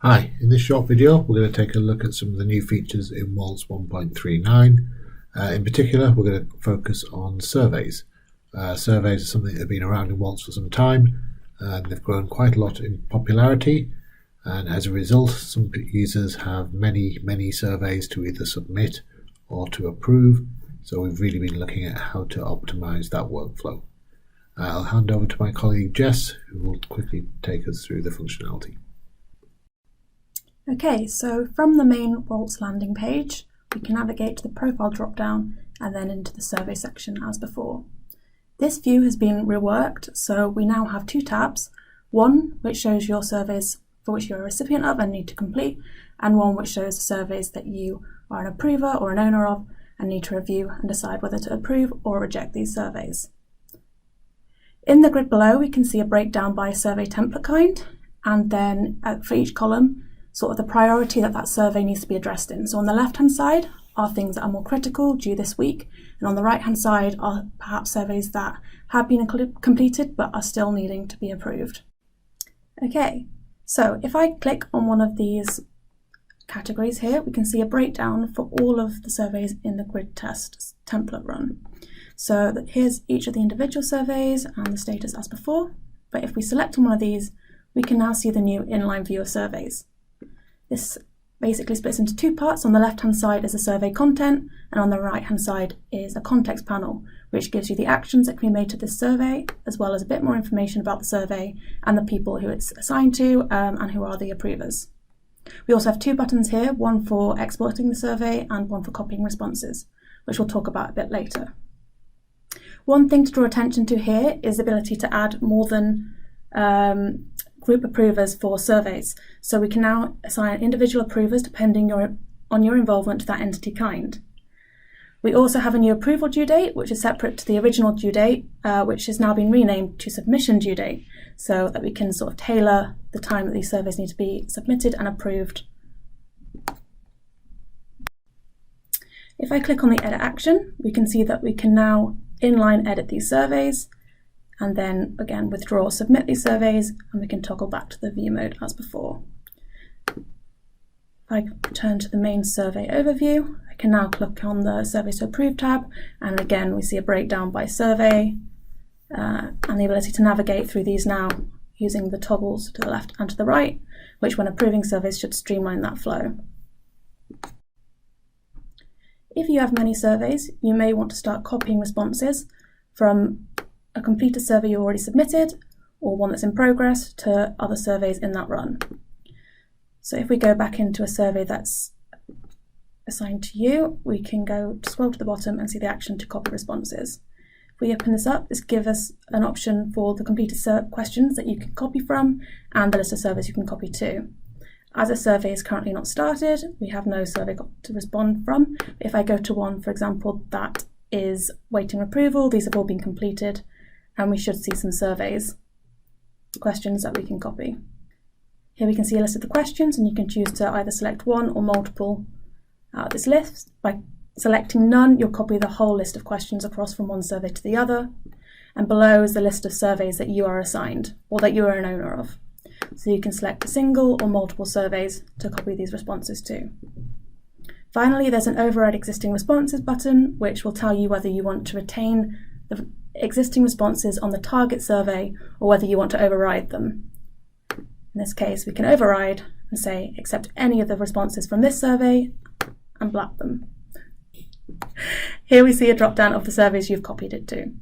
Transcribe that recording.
Hi, in this short video we're going to take a look at some of the new features in Waltz 1.39. In particular, we're going to focus on surveys. Surveys are something that have been around in Waltz for some time, and they've grown quite a lot in popularity, and as a result some users have many surveys to either submit or to approve, so we've really been looking at how to optimize that workflow. I'll hand over to my colleague Jess, who will quickly take us through the functionality. Okay, so from the main Waltz landing page, we can navigate to the profile drop-down and then into the survey section as before. This view has been reworked, so we now have two tabs, one which shows your surveys for which you're a recipient of and need to complete, and one which shows the surveys that you are an approver or an owner of and need to review and decide whether to approve or reject these surveys. In the grid below, we can see a breakdown by survey template kind, and then for each column, sort of the priority that survey needs to be addressed in. So on the left-hand side are things that are more critical, due this week, and on the right-hand side are perhaps surveys that have been completed but are still needing to be approved. Okay, so if I click on one of these categories here, we can see a breakdown for all of the surveys in the grid test template run. So here's each of the individual surveys and the status as before, but if we select on one of these, we can now see the new inline view of surveys. This basically splits into two parts. On the left-hand side is the survey content, and on the right-hand side is a context panel, which gives you the actions that can be made to this survey, as well as a bit more information about the survey and the people who it's assigned to and who are the approvers. We also have two buttons here, one for exporting the survey and one for copying responses, which we'll talk about a bit later. One thing to draw attention to here is the ability to add more than group approvers for surveys. So we can now assign individual approvers depending on your involvement to that entity kind. We also have a new approval due date, which is separate to the original due date, which has now been renamed to submission due date, so that we can sort of tailor the time that these surveys need to be submitted and approved. If I click on the edit action, we can see that we can now inline edit these surveys, and then again withdraw or submit these surveys, and we can toggle back to the view mode as before. If I turn to the main survey overview, I can now click on the Surveys to Approve tab, and again we see a breakdown by survey and the ability to navigate through these now using the toggles to the left and to the right, which when approving surveys should streamline that flow. If you have many surveys, you may want to start copying responses from a completed survey you already submitted or one that's in progress to other surveys in that run. So if we go back into a survey that's assigned to you, we can scroll to the bottom and see the action to copy responses. If we open this up, this gives us an option for the completed questions that you can copy from and the list of surveys you can copy to. As a survey is currently not started, we have no survey to respond from. If I go to one, for example, that is waiting approval, these have all been completed, and we should see some questions that we can copy. Here we can see a list of the questions, and you can choose to either select one or multiple out of this list. By selecting none, you'll copy the whole list of questions across from one survey to the other. And below is the list of surveys that you are assigned or that you are an owner of. So you can select a single or multiple surveys to copy these responses to. Finally, there's an Override Existing Responses button, which will tell you whether you want to retain the existing responses on the target survey or whether you want to override them. In this case, we can override and say accept any of the responses from this survey and black them. Here we see a drop down of the surveys you've copied it to.